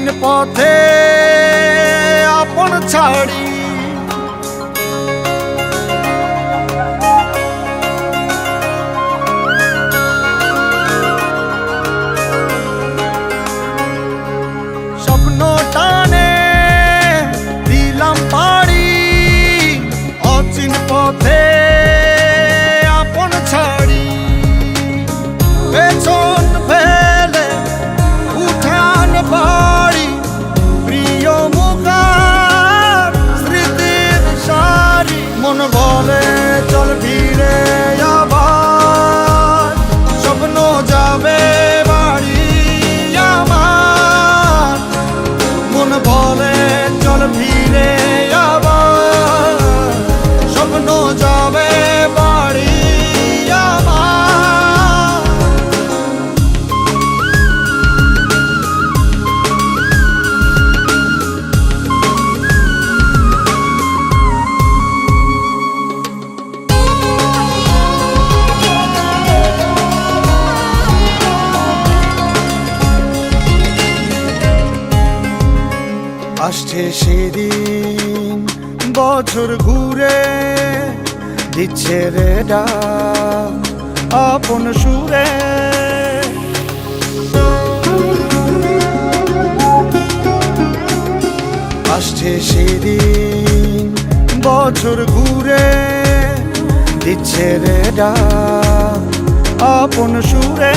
অচিন পথে আপন ছাড়ি স্বপ্ন টানে দিলাম পাড়ি অচিন পথে আপন ছাড়ি পেছন ফেলে উঠান বাড়ি প্রিয় মুখার স্মৃতির সারি মন বলে চল ফিরে আবার স্বপ্ন যাবে বাড়ি আমার মন বলে চল ফিরে আবার স্বপ্ন যাবে বাড়ি আমার আসছে সেদিন বছর ঘুরে দিচ্ছে রে ডাক আপন সুরে আসছে সেদিন বছর ঘুরে দিচ্ছে রে ডাক আপন সুরে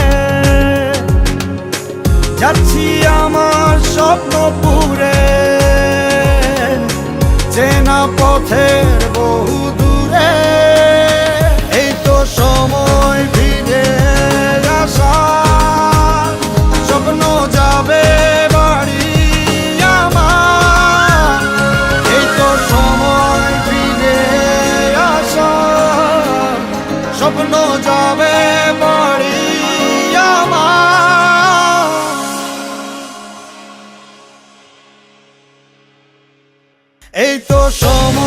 যাচ্ছি আমার স্বপ্ন পুরে চেনা পথের বহু দূরে এই তো সময় ফিরে আসার স্বপ্ন যাবে বাড়ি আমার এই তো সময় ফিরে আসার স্বপ্ন যাবে বাড়ি আমার এই তো সময়